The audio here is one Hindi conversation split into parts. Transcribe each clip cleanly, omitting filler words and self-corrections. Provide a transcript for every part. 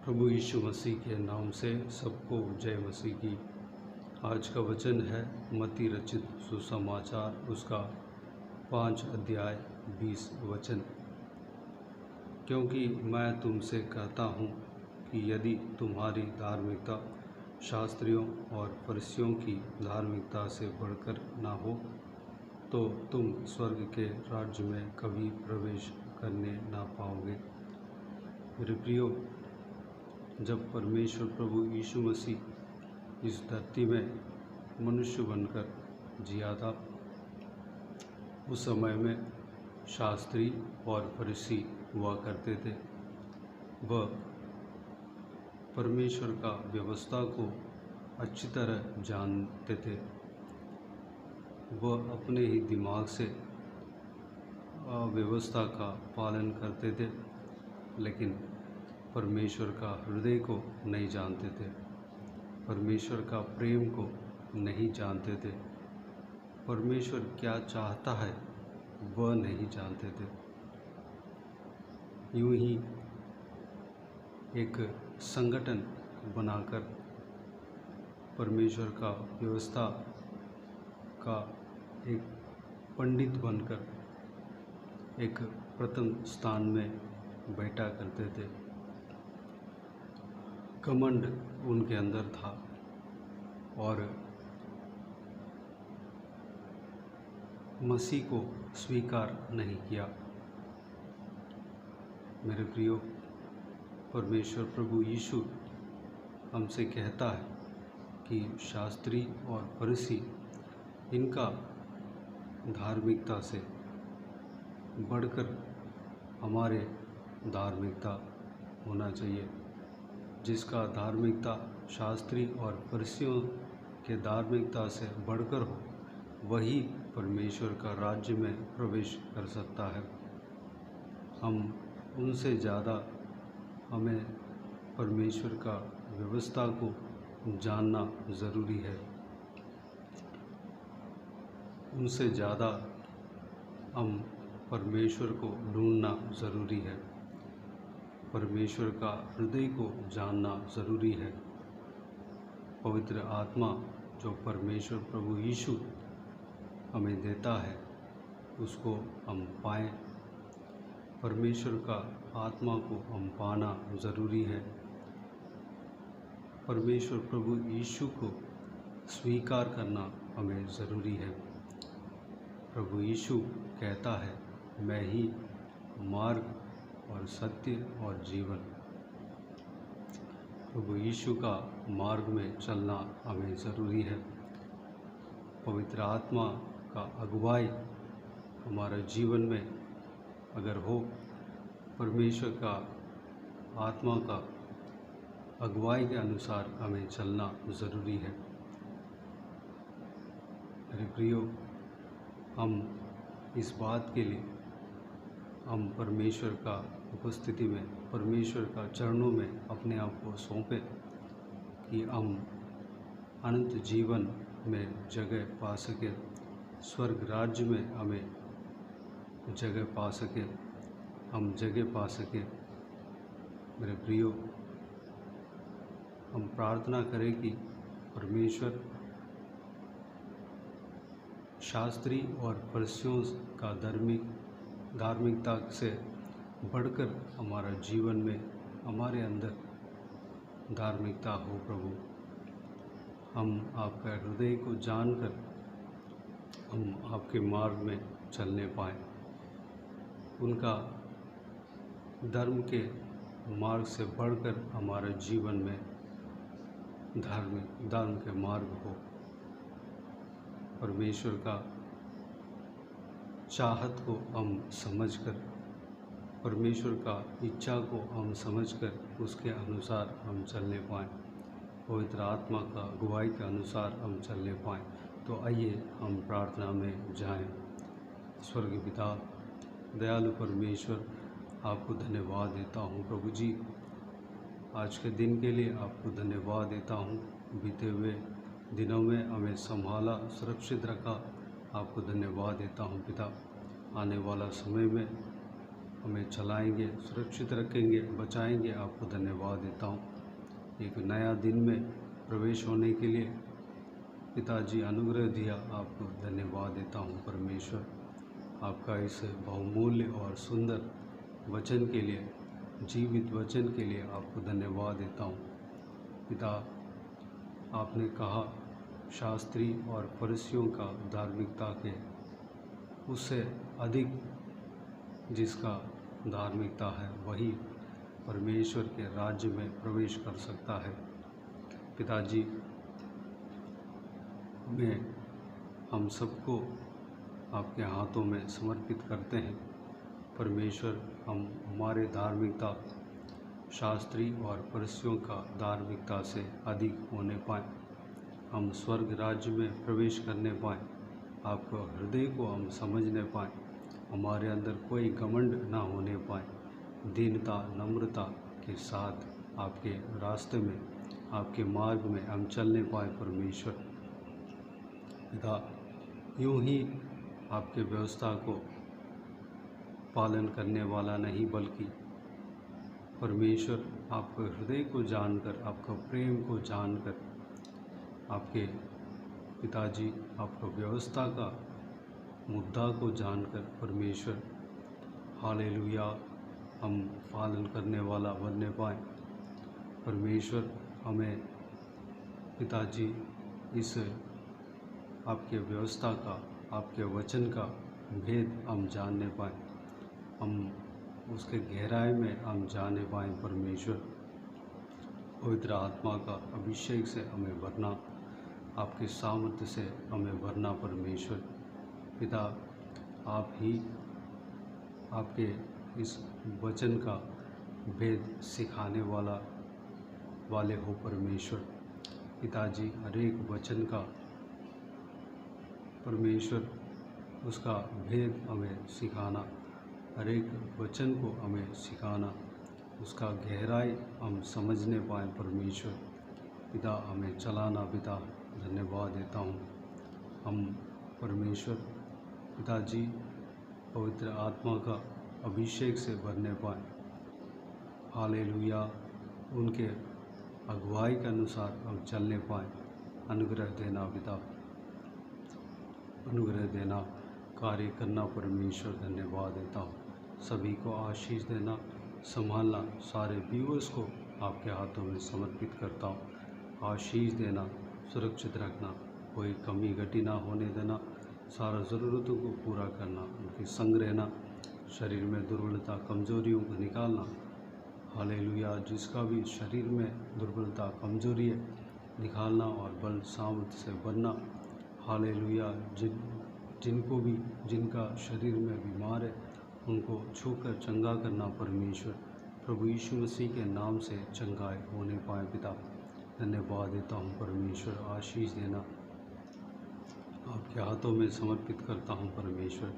प्रभु यीशु मसीह के नाम से सबको जय मसीह की। आज का वचन है मत्ती रचित सुसमाचार उसका 5 अध्याय 20 वचन। क्योंकि मैं तुमसे कहता हूँ कि यदि तुम्हारी धार्मिकता शास्त्रियों और फरीसियों की धार्मिकता से बढ़कर ना हो तो तुम स्वर्ग के राज्य में कभी प्रवेश करने ना पाओगे। मेरे प्रियो, जब परमेश्वर प्रभु यीशु मसीह इस धरती में मनुष्य बनकर जिया था, उस समय में शास्त्री और फरीसी हुआ करते थे। वह परमेश्वर का व्यवस्था को अच्छी तरह जानते थे। वह अपने ही दिमाग से व्यवस्था का पालन करते थे, लेकिन परमेश्वर का हृदय को नहीं जानते थे, परमेश्वर का प्रेम को नहीं जानते थे, परमेश्वर क्या चाहता है वह नहीं जानते थे। यूं ही एक संगठन बनाकर परमेश्वर का व्यवस्था का एक पंडित बनकर एक प्रथम स्थान में बैठा करते थे। घमंड उनके अंदर था और मसीह को स्वीकार नहीं किया। मेरे प्रियो, परमेश्वर प्रभु यीशु हमसे कहता है कि शास्त्री और फरीसी इनका धार्मिकता से बढ़कर हमारे धार्मिकता होना चाहिए। जिसका धार्मिकता शास्त्री और फरीसियों के धार्मिकता से बढ़कर हो, वही परमेश्वर का राज्य में प्रवेश कर सकता है। हम उनसे ज़्यादा हमें परमेश्वर का व्यवस्था को जानना ज़रूरी है। उनसे ज़्यादा हम परमेश्वर को ढूंढना ज़रूरी है। परमेश्वर का हृदय को जानना ज़रूरी है। पवित्र आत्मा जो परमेश्वर प्रभु यीशु हमें देता है, उसको हम पाएं। परमेश्वर का आत्मा को हम पाना ज़रूरी है। परमेश्वर प्रभु यीशु को स्वीकार करना हमें ज़रूरी है। प्रभु यीशु कहता है, मैं ही मार्ग और सत्य और जीवन। प्रभु यीशु का मार्ग में चलना हमें ज़रूरी है। पवित्र आत्मा का अगुवाई हमारे जीवन में अगर हो, परमेश्वर का आत्मा का अगुवाई के अनुसार हमें चलना ज़रूरी है। मेरे प्रियो, हम इस बात के लिए हम परमेश्वर का उपस्थिति में, परमेश्वर का चरणों में अपने आप को सौंपें कि हम अनंत जीवन में जगह पा सकें, स्वर्ग राज्य में हमें जगह पा सकें, हम जगह पा सकें। मेरे प्रियो, हम प्रार्थना करें कि परमेश्वर शास्त्री और फरीसियों का धार्मिकता से बढ़कर हमारा जीवन में, हमारे अंदर धार्मिकता हो। प्रभु, हम आपका हृदय को जानकर हम आपके मार्ग में चलने पाएँ। उनका धर्म के मार्ग से बढ़कर हमारे जीवन में धर्म के मार्ग हो। परमेश्वर का चाहत को हम समझकर, परमेश्वर का इच्छा को हम समझकर उसके अनुसार हम चलने पाएँ, पवित्र आत्मा का अगुवाई के अनुसार हम चलने पाएँ। तो आइए हम प्रार्थना में जाएं। स्वर्गीय पिता, दयालु परमेश्वर, आपको धन्यवाद देता हूँ प्रभु जी। आज के दिन के लिए आपको धन्यवाद देता हूँ। बीते हुए दिनों में हमें संभाला, सुरक्षित रखा, आपको धन्यवाद देता हूँ पिता। आने वाला समय में हमें चलाएंगे, सुरक्षित रखेंगे, बचाएंगे। आपको धन्यवाद देता हूँ एक नया दिन में प्रवेश होने के लिए पिताजी अनुग्रह दिया। आपको धन्यवाद देता हूँ परमेश्वर, आपका इस बहुमूल्य और सुंदर वचन के लिए, जीवित वचन के लिए आपको धन्यवाद देता हूँ। पिता, आपने कहा शास्त्री और फरीसियों का धार्मिकता के उससे अधिक जिसका धार्मिकता है वही परमेश्वर के राज्य में प्रवेश कर सकता है। पिताजी, में हम सबको आपके हाथों में समर्पित करते हैं। परमेश्वर, हम हमारे धार्मिकता शास्त्री और फरीसियों का धार्मिकता से अधिक होने पाएँ, हम स्वर्ग राज्य में प्रवेश करने पाएँ, आपको हृदय को हम समझने पाएँ, हमारे अंदर कोई घमंड ना होने पाए, दीनता नम्रता के साथ आपके रास्ते में, आपके मार्ग में हम चलने पाए। परमेश्वर पिता, यूं ही आपके व्यवस्था को पालन करने वाला नहीं, बल्कि परमेश्वर आपके हृदय को जानकर, आपका प्रेम को जानकर, आपके पिताजी आपको व्यवस्था का मुद्दा को जानकर परमेश्वर हालेलुया हम पालन करने वाला बनने पाए। परमेश्वर, हमें पिताजी इस आपके व्यवस्था का, आपके वचन का भेद हम जानने पाए, हम उसके गहराई में हम जाने पाए। परमेश्वर, पवित्र आत्मा का अभिषेक से हमें भरना, आपके सामर्थ्य से हमें भरना। परमेश्वर पिता, आप ही आपके इस वचन का भेद सिखाने वाले हो। परमेश्वर पिताजी, हर एक वचन का परमेश्वर उसका भेद हमें सिखाना, हर एक वचन को हमें सिखाना, उसका गहराई हम समझने पाएँ। परमेश्वर पिता, हमें चलाना। पिता, धन्यवाद देता हूँ। हम परमेश्वर पिताजी पवित्र आत्मा का अभिषेक से भरने पाएँ। हालेलुया, उनके अगुवाई के अनुसार हम चलने पाएँ। अनुग्रह देना पिता, अनुग्रह देना, कार्य करना। परमेश्वर धन्यवाद देता हूँ। सभी को आशीष देना, संभालना, सारे व्यूअर्स को आपके हाथों में समर्पित करता हूँ। आशीष देना, सुरक्षित रखना, कोई कमी घटी ना होने देना, सारा ज़रूरतों को पूरा करना, उनके संग रहना, शरीर में दुर्बलता कमजोरियों को निकालना। हालेलुया, जिसका भी शरीर में दुर्बलता कमजोरी है निकालना और बल सामर्थ्य से बनना। हालेलुया, जिनको भी जिनका शरीर में बीमार है उनको छूकर चंगा करना। परमेश्वर प्रभु यीशु मसीह के नाम से चंगाई होने पाए। पिता, धन्यवाद देता हूँ। परमेश्वर, आशीष देना, आपके हाथों में समर्पित करता हूँ। परमेश्वर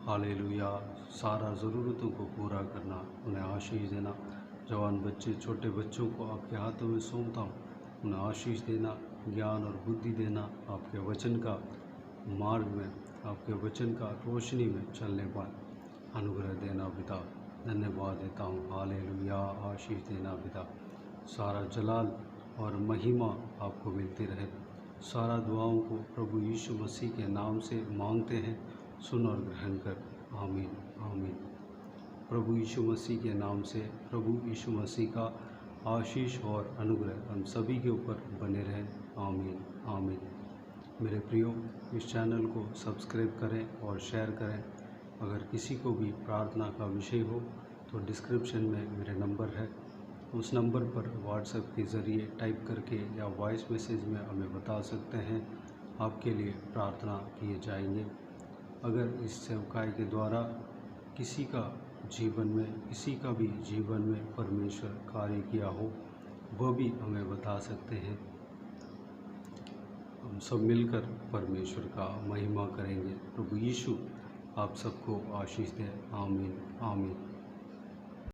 हालेलुया, सारा ज़रूरतों को पूरा करना, उन्हें आशीष देना। जवान बच्चे, छोटे बच्चों को आपके हाथों में सौंपता हूँ, उन्हें आशीष देना, ज्ञान और बुद्धि देना, आपके वचन का मार्ग में, आपके वचन का रोशनी में चलने पाए। अनुग्रह देना पिता, धन्यवाद देता हूँ। हालेलुया, आशीष देना पिता, सारा जलाल और महिमा आपको मिलती रहे। सारा दुआओं को प्रभु यीशु मसीह के नाम से मांगते हैं, सुन और ग्रहण कर। आमीन, आमीन। प्रभु यीशु मसीह के नाम से प्रभु यीशु मसीह का आशीष और अनुग्रह हम सभी के ऊपर बने रहे। आमीन, आमीन। मेरे प्रियो, इस चैनल को सब्सक्राइब करें और शेयर करें। अगर किसी को भी प्रार्थना का विषय हो तो डिस्क्रिप्शन में मेरे नंबर है, उस नंबर पर व्हाट्सएप के ज़रिए टाइप करके या वॉइस मैसेज में हमें बता सकते हैं, आपके लिए प्रार्थना किए जाएंगे। अगर इस सेवकाई के द्वारा किसी का जीवन में, किसी का भी जीवन में परमेश्वर कार्य किया हो, वह भी हमें बता सकते हैं। हम सब मिलकर परमेश्वर का महिमा करेंगे। प्रभु यीशु आप सबको आशीष दे। आमीन, आमीन।